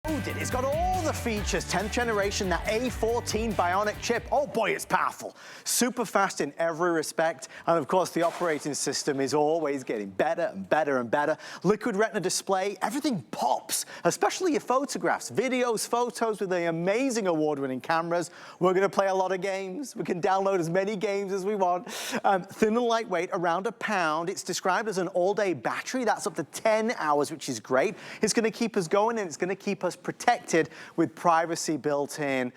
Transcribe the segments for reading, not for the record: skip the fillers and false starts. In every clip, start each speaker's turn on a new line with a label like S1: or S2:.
S1: It's got all the features, 10th generation, that A14 Bionic chip. Oh boy, it's powerful. Super fast in every respect. And of course, the operating system is always getting better and better and better. Liquid Retina display, everything pops, especially your photographs, videos, photos with the amazing award-winning cameras. We're gonna play a lot of games. We can download as many games as we want. Thin and lightweight, around a pound. It's described as an all-day battery. That's up to 10 hours, which is great. It's gonna keep us going and it's gonna keep us protected with privacy built in.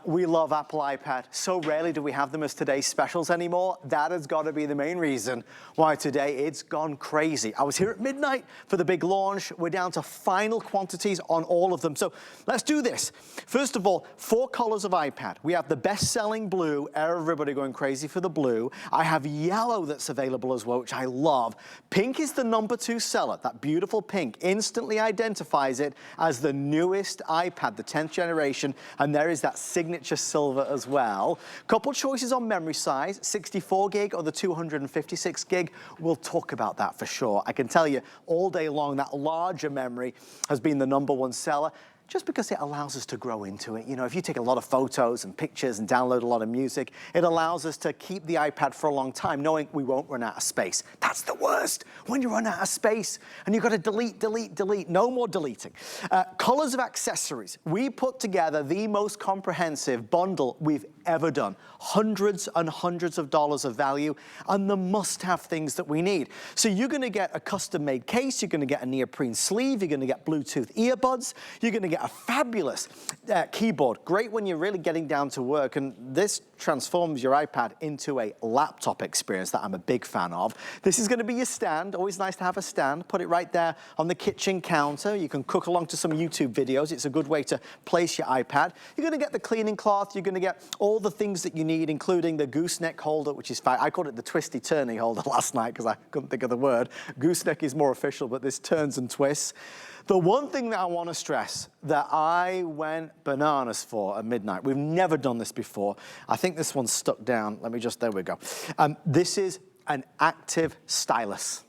S1: We love Apple iPad. So rarely do we have them as today's specials anymore. That has got to be the main reason why today it's gone crazy. I was here at midnight for the big launch. We're down to final quantities on all of them. So let's do this. First of all, 4 colors of iPad. We have the best-selling blue, everybody going crazy for the blue. I have yellow that's available as well, which I love. Pink is the #2 seller. That beautiful pink instantly identifies it as the newest iPad, the 10th generation, and there is that signature silver as well. Couple choices on memory size, 64 gig or the 256 gig. We'll talk about that for sure. I can tell you all day long that larger memory has been the #1 seller, just because it allows us to grow into it. You know, if you take a lot of photos and pictures and download a lot of music, it allows us to keep the iPad for a long time, knowing we won't run out of space. That's the worst, when you run out of space and you've got to delete, delete, delete. No more deleting. Colors of accessories. We put together the most comprehensive bundle we've ever done. Hundreds and hundreds of dollars of value and the must-have things that we need. So you're gonna get a custom-made case, you're gonna get a neoprene sleeve, you're gonna get Bluetooth earbuds, you're gonna get a fabulous keyboard. Great when you're really getting down to work, and this transforms your iPad into a laptop experience that I'm a big fan of. This is gonna be your stand. Always nice to have a stand. Put it right there on the kitchen counter. You can cook along to some YouTube videos. It's a good way to place your iPad. You're gonna get the cleaning cloth. You're gonna get all the things that you need, including the gooseneck holder, which is fine. I called it the twisty-turny holder last night because I couldn't think of the word. Gooseneck is more official, but this turns and twists. The one thing that I want to stress that I went bananas for at midnight, we've never done this before. I think this one's stuck down. Let me just, there we go. This is an active stylus.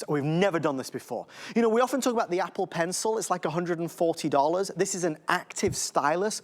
S1: We've never done this before. You know, we often talk about the Apple Pencil. It's like $140. This is an active stylus.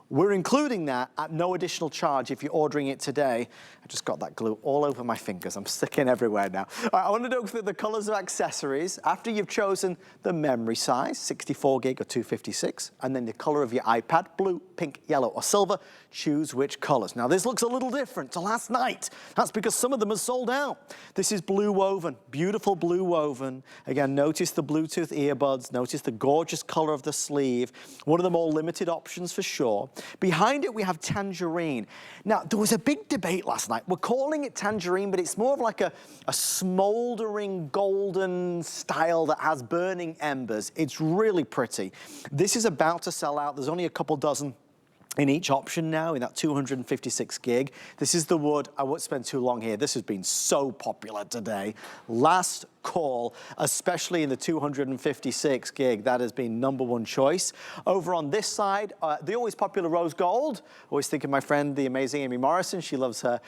S1: We're including that at no additional charge if you're ordering it today. I just got that glue all over my fingers. I'm sticking everywhere now. All right, I want to go through the colors of accessories. After you've chosen the memory size, 64 gig or 256, and then the color of your iPad, blue, pink, yellow, or silver, choose which colors. Now, this looks a little different to last night. That's because some of them are sold out. This is blue woven, beautiful blue woven. Again, notice the Bluetooth earbuds, notice the gorgeous color of the sleeve. One of the more limited options for sure. Behind it, we have tangerine. Now, there was a big debate last night. We're calling it tangerine, but it's more of like a smoldering golden style that has burning embers. It's really pretty. This is about to sell out. There's only a couple dozen in each option now, in that 256 gig. This is the wood. I won't spend too long here. This has been so popular today. Last call, especially in the 256 gig. That has been #1 choice. Over on this side, the always popular rose gold. Always think of my friend, the amazing Amy Morrison. She loves her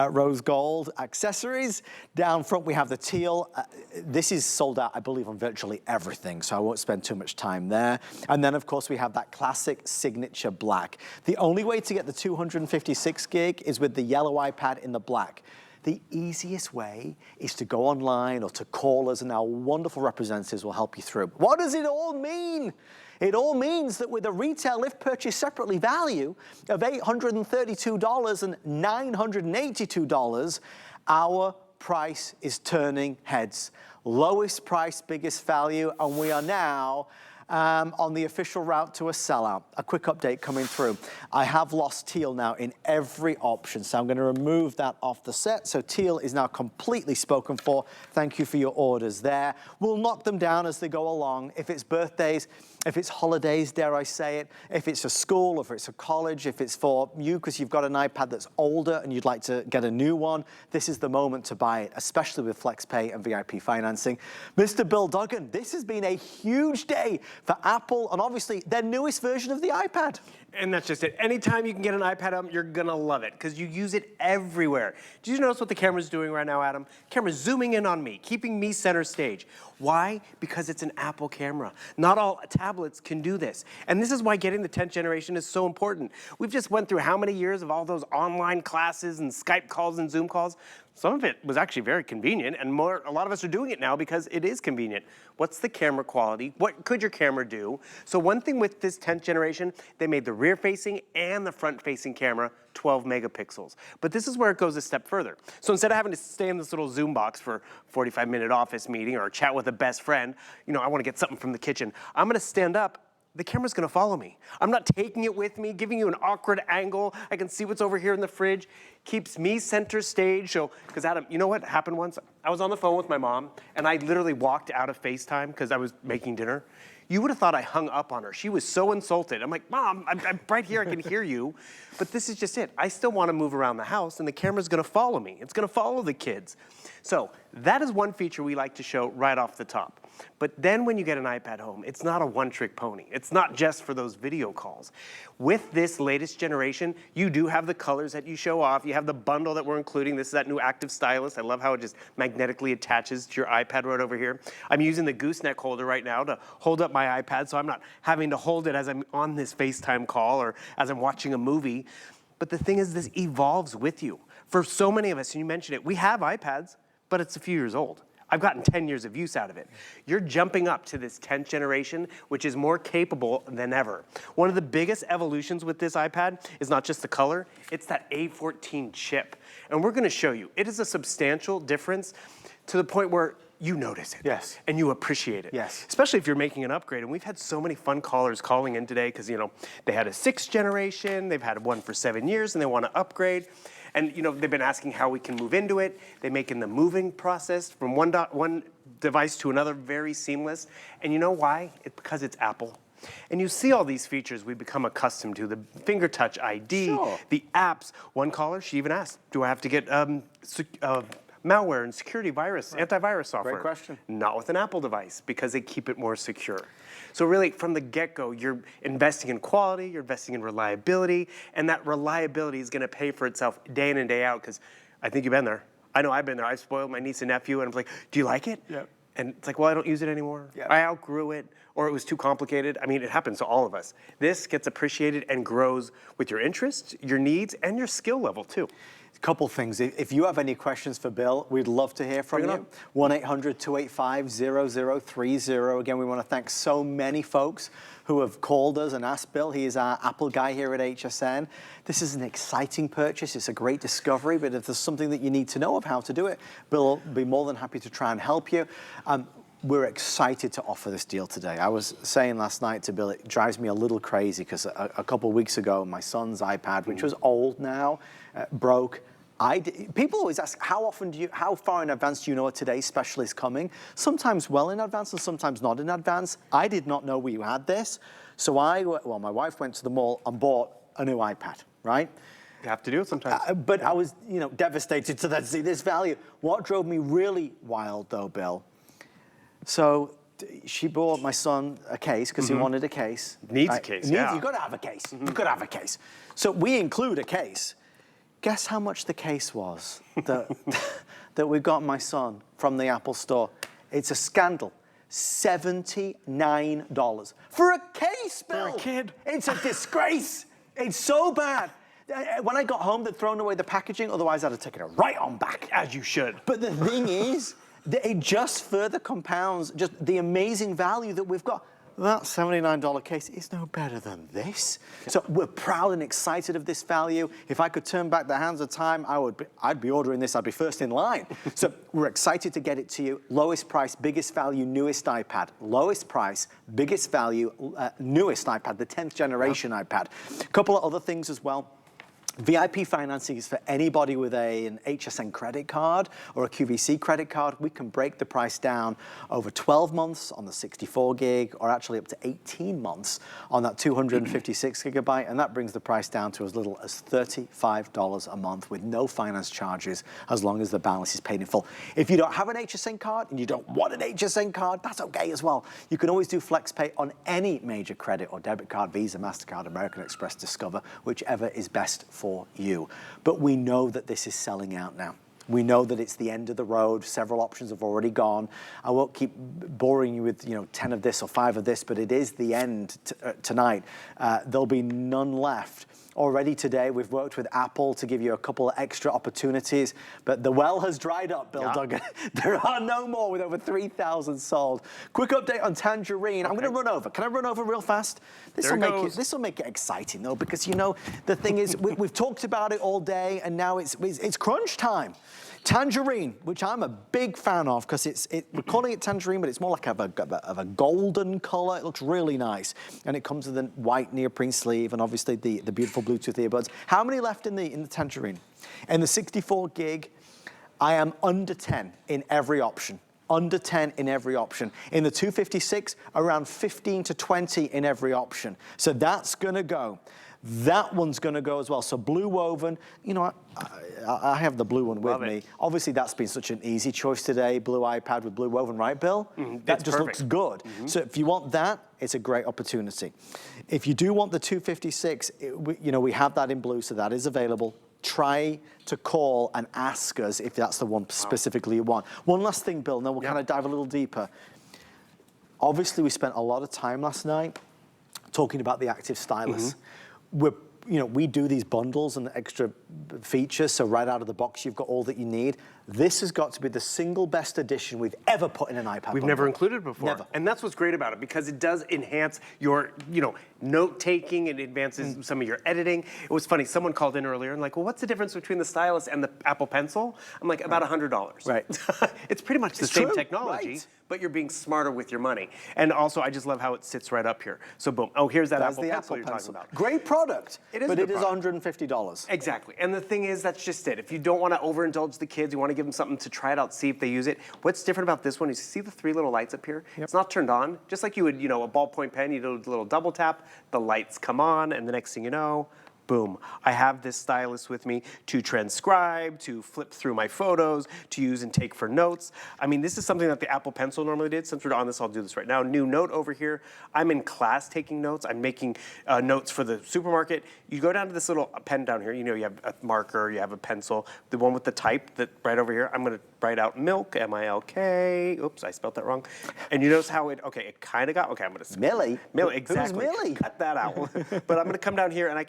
S1: rose gold accessories. Down front, we have the teal. This is sold out, I believe, on virtually everything, so I won't spend too much time there. And then, of course, we have that classic signature black. The only way to get the 256 gig is with the yellow iPad in the black. The easiest way is to go online or to call us, and our wonderful representatives will help you through. What does it all mean? It all means that with a retail if purchased separately value of $832 and $982, our price is turning heads. Lowest price, biggest value, and we are now on the official route to a sellout. A quick update coming through. I have lost teal now in every option, so I'm going to remove that off the set. So teal is now completely spoken for. Thank you for your orders there. We'll knock them down as they go along. If it's birthdays, if it's holidays, dare I say it, if it's a school, or if it's a college, if it's for you because you've got an iPad that's older and you'd like to get a new one, this is the moment to buy it, especially with FlexPay and VIP financing. Mr. Bill Duggan, this has been a huge day for Apple and obviously their newest version of the iPad.
S2: And that's just it. Anytime you can get an iPad up, you're gonna love it because you use it everywhere. Did you notice what the camera's doing right now, Adam? Camera's zooming in on me, keeping me center stage. Why? Because it's an Apple camera. Not all tablet tablets can do this. And this is why getting the 10th generation is so important. We've just went through how many years of all those online classes and Skype calls and Zoom calls? Some of it was actually very convenient, and a lot of us are doing it now because it is convenient. What's the camera quality? What could your camera do? So one thing with this 10th generation, they made the rear-facing and the front-facing camera 12 megapixels. But this is where it goes a step further. So instead of having to stay in this little Zoom box for a 45-minute office meeting or chat with a best friend, I want to get something from the kitchen, I'm going to stand up. The camera's gonna follow me. I'm not taking it with me, giving you an awkward angle. I can see what's over here in the fridge. Keeps me center stage. So, because Adam, you know what happened once? I was on the phone with my mom, and I literally walked out of FaceTime because I was making dinner. You would have thought I hung up on her. She was so insulted. I'm like, Mom, I'm right here, I can hear you. But this is just it. I still wanna move around the house, and the camera's gonna follow me. It's gonna follow the kids. So that is one feature we like to show right off the top. But then when you get an iPad home, it's not a one-trick pony. It's not just for those video calls. With this latest generation, you do have the colors that you show off. You have the bundle that we're including. This is that new active stylus. I love how it just magnetically attaches to your iPad right over here. I'm using the gooseneck holder right now to hold up my iPad, so I'm not having to hold it as I'm on this FaceTime call or as I'm watching a movie. But the thing is, this evolves with you. For so many of us, and you mentioned it, we have iPads, but it's a few years old. I've gotten 10 years of use out of it. You're jumping up to this 10th generation, which is more capable than ever. One of the biggest evolutions with this iPad is not just the color, it's that A14 chip. And we're gonna show you, it is a substantial difference to the point where you notice it.
S1: Yes.
S2: And you appreciate it.
S1: Yes.
S2: Especially if you're making an upgrade. And we've had so many fun callers calling in today because, they had a 6th generation, they've had one for 7 years, and they want to upgrade. And they've been asking how we can move into it. They're making the moving process from one device to another very seamless. And you know why? It's because it's Apple. And you see all these features we become accustomed to, the finger touch ID,
S1: Sure.
S2: the apps. One caller, she even asked, do I have to get malware and security virus, antivirus software?
S1: Great question.
S2: Not with an Apple device because they keep it more secure. So really, from the get-go, you're investing in quality, you're investing in reliability, and that reliability is gonna pay for itself day in and day out, because I think you've been there. I know I've been there. I've spoiled my niece and nephew, and I'm like, do you like it?
S1: Yep.
S2: And it's like, well, I don't use it anymore.
S1: Yep.
S2: I outgrew it, or it was too complicated. I mean, it happens to all of us. This gets appreciated and grows with your interests, your needs, and your skill level, too.
S1: Couple things. If you have any questions for Bill, we'd love to hear from you. 1-800-285-0030. Again, we want to thank so many folks who have called us and asked Bill. He is our Apple guy here at HSN. This is an exciting purchase. It's a great discovery, but if there's something that you need to know of how to do it, Bill will be more than happy to try and help you. We're excited to offer this deal today. I was saying last night to Bill, it drives me a little crazy because a couple of weeks ago, my son's iPad, which was old now, broke. People always ask, how far in advance do you know a today's special is coming? Sometimes well in advance and sometimes not in advance. I did not know we had this. So my wife went to the mall and bought a new iPad, right?
S2: You have to do it sometimes.
S1: But I was, devastated to then see this value. What drove me really wild though, Bill, so she bought my son a case because he wanted a case.
S2: Needs a case, yeah.
S1: You've got to have a case. You've got to have a case. So we include a case. Guess how much the case was that we got my son from the Apple store? It's a scandal. $79 for a case, Bill.
S2: For a kid.
S1: It's a disgrace. It's so bad. When I got home, they'd thrown away the packaging. Otherwise, I'd have taken it right on back.
S2: As you should.
S1: But the thing is, it just further compounds just the amazing value that we've got. That $79 case is no better than this. So we're proud and excited of this value. If I could turn back the hands of time, I'd be ordering this. I'd be first in line. So we're excited to get it to you. Lowest price, biggest value, newest iPad. Lowest price, biggest value, newest iPad, the 10th generation iPad. A couple of other things as well. VIP financing is for anybody with an HSN credit card or a QVC credit card. We can break the price down over 12 months on the 64 gig or actually up to 18 months on that 256 gigabyte. And that brings the price down to as little as $35 a month with no finance charges as long as the balance is paid in full. If you don't have an HSN card and you don't want an HSN card, that's okay as well. You can always do FlexPay on any major credit or debit card, Visa, MasterCard, American Express, Discover, whichever is best for you. But we know that this is selling out now. We know that it's the end of the road. Several options have already gone. I won't keep boring you with 10 of this or 5 of this, but it is the end tonight. There'll be none left. Already today, we've worked with Apple to give you a couple of extra opportunities, but the well has dried up, Bill Duggan. There are no more with over 3,000 sold. Quick update on Tangerine. I'm going to run over. Can I run over real fast? This will make it exciting, though, because, the thing is, we've talked about it all day, and now it's crunch time. Tangerine, which I'm a big fan of because we're calling it tangerine, but it's more like of a golden color. It looks really nice. And it comes with a white neoprene sleeve and obviously the beautiful Bluetooth earbuds. How many left in the tangerine? In the 64 gig, I am under 10 in every option. Under 10 in every option. In the 256, around 15 to 20 in every option. So that's gonna go. That one's gonna go as well. So blue woven, I have the blue one with me. Obviously that's been such an easy choice today, blue iPad with blue woven, right, Bill? That just looks good. So if you want that, it's a great opportunity. If you do want the 256, we have that in blue, so that is available. Try to call and ask us if that's the one specifically you want. One last thing, Bill, and then we'll kind of dive a little deeper. Obviously, we spent a lot of time last night talking about the active stylus. We do these bundles and extra features, so right out of the box, you've got all that you need. This has got to be the single best addition we've ever put in an iPad
S2: We've
S1: bundle.
S2: never included it before.
S1: Never.
S2: And that's what's great about it, because it does enhance your, note-taking. It advances some of your editing. It was funny, someone called in earlier and well, what's the difference between the stylus and the Apple Pencil? I'm like, about $100.
S1: Right.
S2: It's pretty much the same technology, but you're being smarter with your money. And also, I just love how it sits right up here. So boom, here's that Apple Pencil you're talking about.
S1: Great product, but it is $150.
S2: Exactly, and the thing is, that's just it. If you don't want to overindulge the kids, you want to give them something to try it out, see if they use it. What's different about this one is, you see the 3 little lights up here? It's not turned on. Just like you would, a ballpoint pen, you do a little double tap, the lights come on, and the next thing you know, boom, I have this stylus with me to transcribe, to flip through my photos, to use and take for notes. I mean, this is something that the Apple Pencil normally did. Since we're on this, I'll do this right now. New note over here. I'm in class taking notes. I'm making notes for the supermarket. You go down to this little pen down here. You have a marker, you have a pencil. The one with the type, that right over here, I'm gonna write out milk, M-I-L-K. Oops, I spelled that wrong. And you notice how it kind of got, I'm gonna.
S1: Millie?
S2: Millie, exactly.
S1: Who's Millie?
S2: Cut that out. But I'm gonna come down here and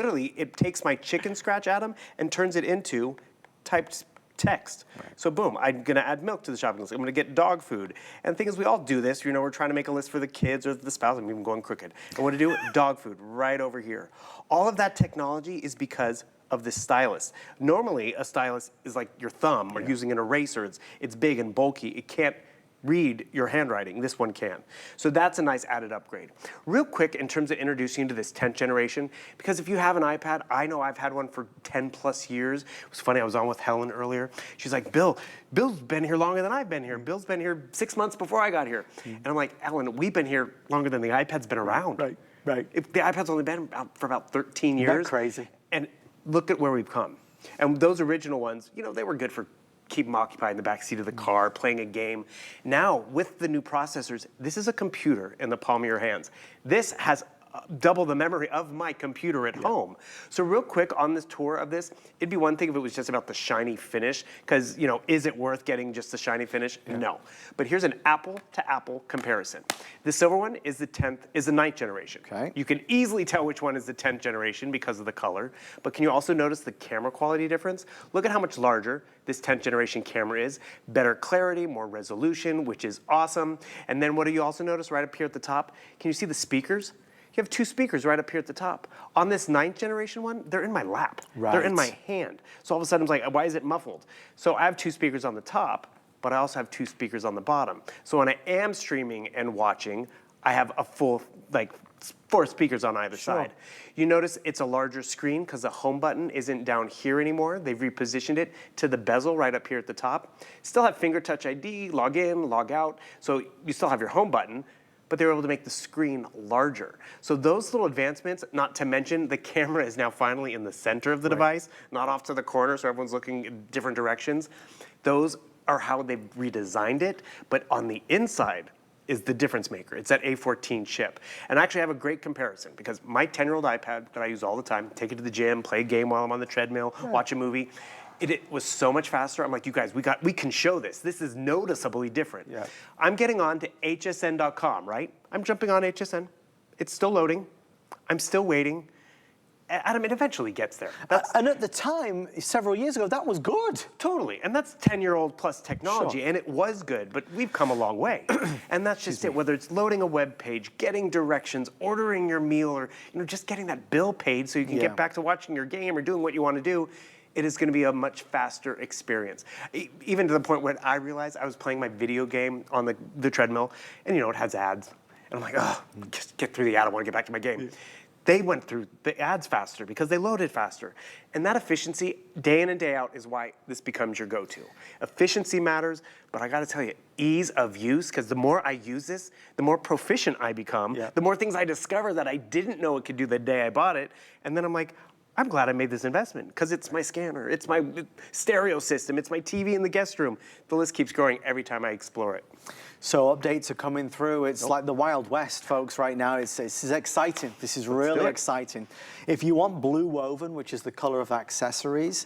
S2: it takes my chicken scratch atom and turns it into typed text. So boom, I'm gonna add milk to the shopping list. I'm gonna get dog food. And the thing is, we all do this. We're trying to make a list for the kids or the spouse. I'm even going crooked. And what to do? Dog food right over here. All of that technology is because of this stylus. Normally, a stylus is like your thumb or using an eraser. It's big and bulky. It can't read your handwriting. This one can. So that's a nice added upgrade. Real quick, in terms of introducing you to this 10th generation, because if you have an iPad, I know I've had one for 10 plus years. It was funny, I was on with Helen earlier. She's like, Bill's been here longer than I've been here. Bill's been here 6 months before I got here. And I'm like, Ellen, we've been here longer than the iPad's been around.
S1: Right.
S2: If the iPad's only been out for about 13 years.
S1: Isn't that crazy?
S2: And look at where we've come. And those original ones, they were good for keep them occupied in the backseat of the car, playing a game. Now, with the new processors, this is a computer in the palm of your hands. This has double the memory of my computer at home. So real quick on this tour of this, it'd be one thing if it was just about the shiny finish, because, is it worth getting just the shiny finish? No. But here's an apple to apple comparison. The silver one is the 9th generation.
S1: Okay.
S2: You can easily tell which one is the 10th generation because of the color, but can you also notice the camera quality difference? Look at how much larger this 10th generation camera is. Better clarity, more resolution, which is awesome. And then what do you also notice right up here at the top? Can you see the speakers? You have 2 speakers right up here at the top. On this 9th generation one, they're in my lap.
S1: Right.
S2: They're in my hand. So all of a sudden, I'm like, why is it muffled? So I have 2 speakers on the top, but I also have 2 speakers on the bottom. So when I am streaming and watching, I have a full, 4 speakers on either side. You notice it's a larger screen because the home button isn't down here anymore. They've repositioned it to the bezel right up here at the top. Still have finger touch ID, log in, log out. So you still have your home button, but they were able to make the screen larger. So those little advancements, not to mention the camera is now finally in the center of the device, not off to the corner so everyone's looking in different directions. Those are how they've redesigned it, but on the inside is the difference maker. It's that A14 chip. And actually I have a great comparison because my 10-year-old iPad that I use all the time, take it to the gym, play a game while I'm on the treadmill, watch a movie, It was so much faster. I'm like, you guys, we can show this. This is noticeably different.
S1: Yeah.
S2: I'm getting on to hsn.com, right? I'm jumping on HSN. It's still loading. I'm still waiting. Adam, it eventually gets there.
S1: And at the time, several years ago, that was good.
S2: Totally, and that's 10-year-old plus technology,
S1: Sure.
S2: and it was good, but we've come a long way. And that's just it, whether it's loading a web page, getting directions, ordering your meal, or just getting that bill paid so you can get back to watching your game or doing what you want to do, it is going to be a much faster experience. Even to the point where I realized I was playing my video game on the treadmill, and it has ads. And I'm like, oh, just get through the ad, I want to get back to my game. Yeah. They went through the ads faster because they loaded faster. And that efficiency, day in and day out, is why this becomes your go-to. Efficiency matters, but I gotta tell you, ease of use, because the more I use this, the more proficient I become, the more things I discover that I didn't know it could do the day I bought it. And then I'm like, I'm glad I made this investment, because it's my scanner, it's my stereo system, it's my TV in the guest room. The list keeps growing every time I explore it.
S1: So updates are coming through. It's like the Wild West, folks, right now. This is exciting. This is really exciting. If you want blue woven, which is the color of accessories,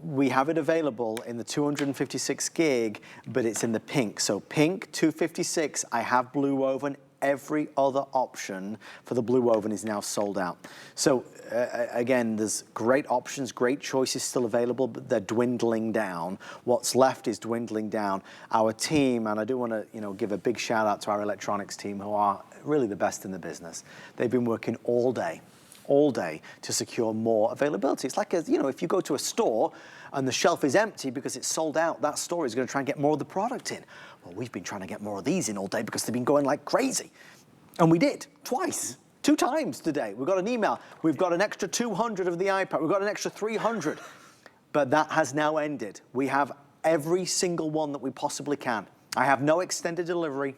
S1: we have it available in the 256 gig, but it's in the pink. So pink, 256, I have blue woven. Every other option for the blue woven is now sold out. So again, there's great options, great choices still available, but they're dwindling down. What's left is dwindling down. Our team, and I do want to give a big shout out to our electronics team, who are really the best in the business. They've been working all day to secure more availability. It's like, if you go to a store and the shelf is empty because it's sold out, that store is going to try and get more of the product in. Well, we've been trying to get more of these in all day because they've been going like crazy. And we did, twice, 2 times today. We got an email, we've got an extra 200 of the iPad, we've got an extra 300. But that has now ended. We have every single one that we possibly can. I have no extended delivery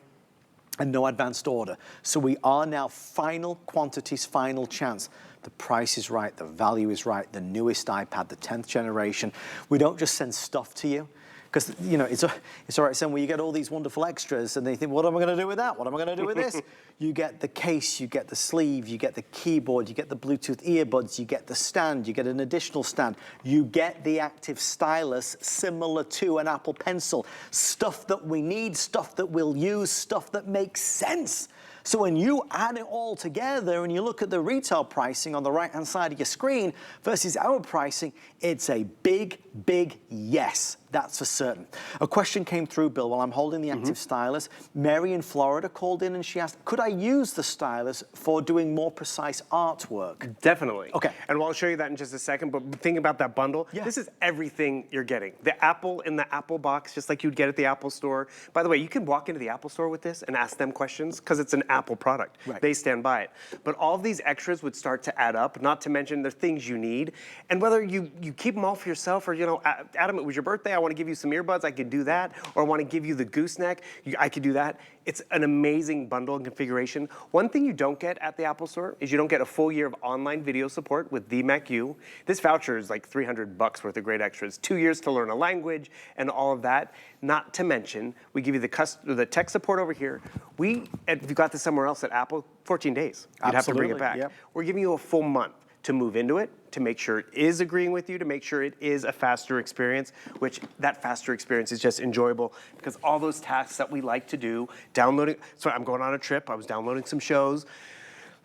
S1: and no advanced order. So we are now final quantities, final chance. The price is right, the value is right, the newest iPad, the 10th generation. We don't just send stuff to you, because it's all right saying, well, you get all these wonderful extras, and they think, what am I going to do with that? What am I going to do with this? You get the case, you get the sleeve, you get the keyboard, you get the Bluetooth earbuds, you get the stand, you get an additional stand, you get the active stylus similar to an Apple Pencil. Stuff that we need, stuff that we'll use, stuff that makes sense. So when you add it all together and you look at the retail pricing on the right-hand side of your screen versus our pricing, it's a big, big yes. That's for certain. A question came through, Bill, while I'm holding the active stylus. Mary in Florida called in and she asked, could I use the stylus for doing more precise artwork?
S2: Definitely.
S1: Okay.
S2: And I'll show you that in just a second, but think about that bundle.
S1: Yeah.
S2: This is everything you're getting. The Apple in the Apple box, just like you'd get at the Apple store. By the way, you can walk into the Apple store with this and ask them questions, because it's an Apple product.
S1: Right.
S2: They stand by it. But all of these extras would start to add up, not to mention the things you need. And whether you keep them all for yourself, or, Adam, it was your birthday, I want to give you some earbuds, I could do that. Or I want to give you the gooseneck, I could do that. It's an amazing bundle and configuration. One thing you don't get at the Apple store is you don't get a full year of online video support with VMAC-U. This voucher is like $300 worth of great extras. 2 years to learn a language and all of that. Not to mention, we give you the tech support over here. If you got this somewhere else at Apple, 14 days. You'd have to bring it back.
S1: Yep.
S2: We're giving you a full month to move into it, to make sure it is agreeing with you, to make sure it is a faster experience, which that faster experience is just enjoyable, because all those tasks that we like to do, so I'm going on a trip, I was downloading some shows.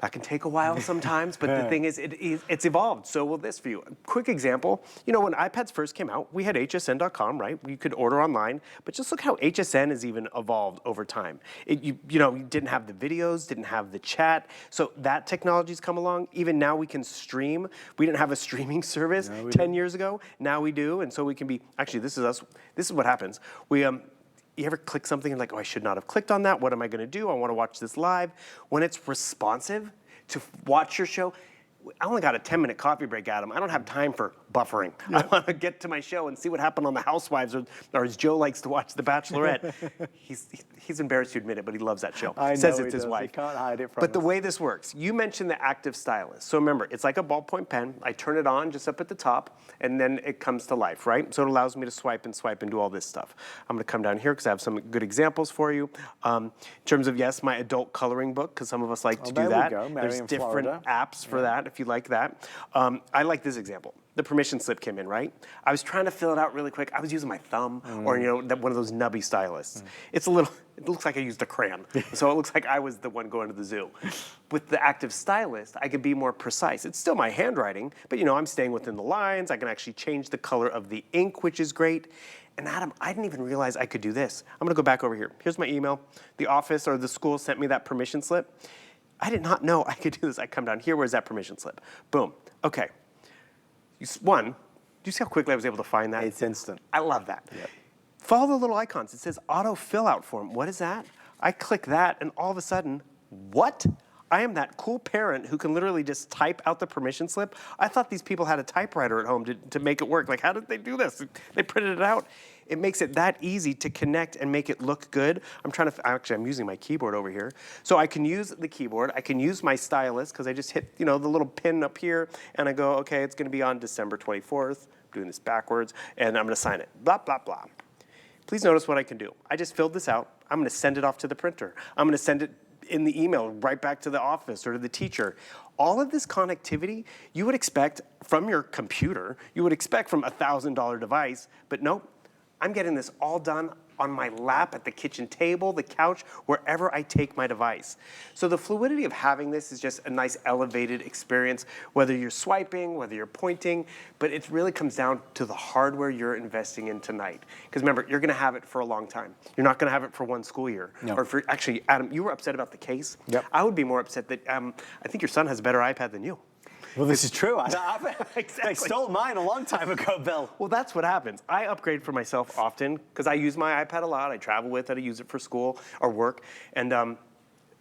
S2: That can take a while sometimes, but the thing is, it's evolved. So will this for you. A quick example, when iPads first came out, we had hsn.com, right? You could order online, but just look how HSN has even evolved over time. You didn't have the videos, didn't have the chat, so that technology's come along. Even now we can stream. We didn't have a streaming service 10 years ago. Now we do, and so we can be, actually this is us, this is what happens. You ever click something and like, oh, I should not have clicked on that. What am I going to do? I want to watch this live. When it's responsive to watch your show, I only got a 10-minute coffee break, Adam. I don't have time for buffering. Yeah. I want to get to my show and see what happened on The Housewives, or as Joe likes to watch The Bachelorette. He's embarrassed to admit it, but he loves that show.
S1: I know
S2: Says
S1: he
S2: it's his
S1: does.
S2: wife.
S1: He can't hide it from
S2: But the
S1: us.
S2: way this works, you mentioned the active stylus. So remember, it's like a ballpoint pen. I turn it on just up at the top, and then it comes to life, right? So it allows me to swipe and do all this stuff. I'm going to come down here because I have some good examples for you. In terms of, yes, my adult coloring book, because some of us like to do that.
S1: There we go. Mary
S2: There's
S1: in
S2: different
S1: Florida.
S2: apps for that. if you like that. I like this example. The permission slip came in, right? I was trying to fill it out really quick. I was using my thumb or, one of those nubby stylusts. It looks like I used a crayon. So it looks like I was the one going to the zoo. With the active stylus, I could be more precise. It's still my handwriting, but I'm staying within the lines. I can actually change the color of the ink, which is great. And Adam, I didn't even realize I could do this. I'm gonna go back over here. Here's my email. The office or the school sent me that permission slip. I did not know I could do this. I come down here, where's that permission slip? Boom, okay. One, do you see how quickly I was able to find that?
S1: It's instant.
S2: I love that.
S1: Yep.
S2: Follow the little icons. It says auto fill out form. What is that? I click that and all of a sudden, what? I am that cool parent who can literally just type out the permission slip. I thought these people had a typewriter at home to make it work. Like, how did they do this? They printed it out. It makes it that easy to connect and make it look good. I'm using my keyboard over here. So I can use the keyboard. I can use my stylus because I just hit, the little pin up here and I go, okay, it's gonna be on December 24th. I'm doing this backwards and I'm gonna sign it, blah, blah, blah. Please notice what I can do. I just filled this out. I'm gonna send it off to the printer. I'm gonna send it in the email right back to the office or to the teacher. All of this connectivity you would expect from your computer, you would expect from a $1,000 device, but nope. I'm getting this all done on my lap, at the kitchen table, the couch, wherever I take my device. So the fluidity of having this is just a nice elevated experience, whether you're swiping, whether you're pointing, but it really comes down to the hardware you're investing in tonight. Because remember, you're gonna have it for a long time. You're not gonna have it for one school year.
S1: No.
S2: Or for, actually, Adam, you were upset about the case.
S1: Yep.
S2: I would be more upset that, I think your son has a better iPad than you.
S1: Well, this is true. I
S2: Exactly.
S1: stole mine a long time ago, Bill.
S2: Well, that's what happens. I upgrade for myself often because I use my iPad a lot. I travel with it. I use it for school or work. And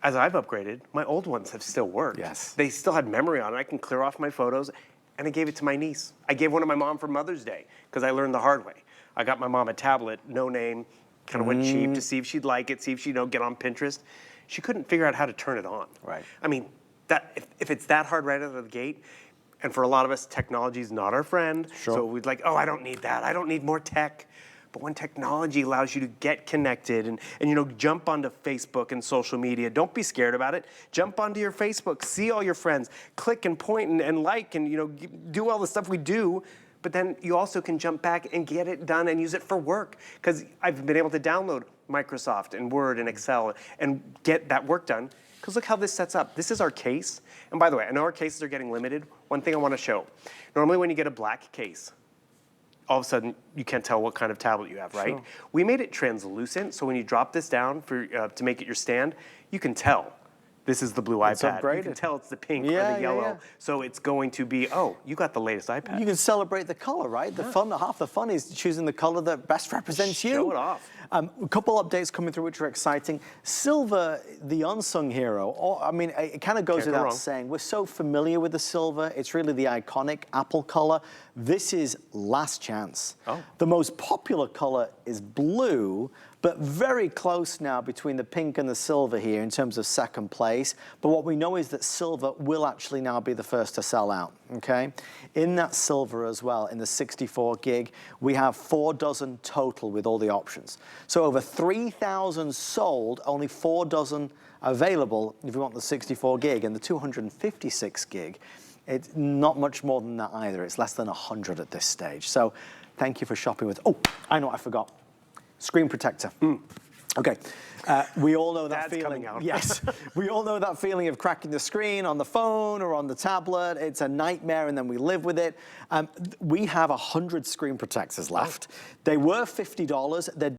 S2: as I've upgraded, my old ones have still worked.
S1: Yes.
S2: They still had memory on it. I can clear off my photos. And I gave it to my niece. I gave one to my mom for Mother's Day because I learned the hard way. I got my mom a tablet, no name, kind of went cheap to see if she'd like it, see if she'd get on Pinterest. She couldn't figure out how to turn it on.
S1: Right.
S2: I mean, if it's that hard right out of the gate, and for a lot of us, technology is not our friend.
S1: Sure.
S2: So we'd like, oh, I don't need that. I don't need more tech. But when technology allows you to get connected and jump onto Facebook and social media, don't be scared about it. Jump onto your Facebook, see all your friends, click and point and like and do all the stuff we do. But then you also can jump back and get it done and use it for work. Because I've been able to download Microsoft and Word and Excel and get that work done. Because look how this sets up. This is our case. And by the way, I know our cases are getting limited. One thing I want to show. Normally when you get a black case, all of a sudden you can't tell what kind of tablet you have, right?
S1: Sure.
S2: We made it translucent, so when you drop this down to make it your stand, you can tell this is the blue iPad.
S1: upgraded.
S2: You can tell it's the pink or
S1: Yeah,
S2: the yellow.
S1: yeah.
S2: So it's going to be, oh, you got the latest iPad.
S1: You can celebrate the color, right? Half the fun is choosing the color that best represents you.
S2: Show it off.
S1: A couple updates coming through which are exciting. Silver, the unsung hero. It kind of goes
S2: Can't go
S1: without
S2: wrong.
S1: saying. We're so familiar with the silver. It's really the iconic Apple color. This is last chance.
S2: Oh.
S1: The most popular color is blue, but very close now between the pink and the silver here in terms of second place. But what we know is that silver will actually now be the first to sell out, okay? In that silver as well, in the 64 gig, we have 4 dozen total with all the options. So over 3,000 sold, only 4 dozen available if you want the 64 gig, and the 256 gig, it's not much more than that either. It's less than 100 at this stage. So thank you for shopping with, oh, I know what I forgot. Screen protector. Okay, we all know that
S2: Dad's
S1: feeling.
S2: coming out.
S1: Yes, we all know that feeling of cracking the screen on the phone or on the tablet. It's a nightmare, and then we live with it. We have 100 screen protectors left. They were $50. They're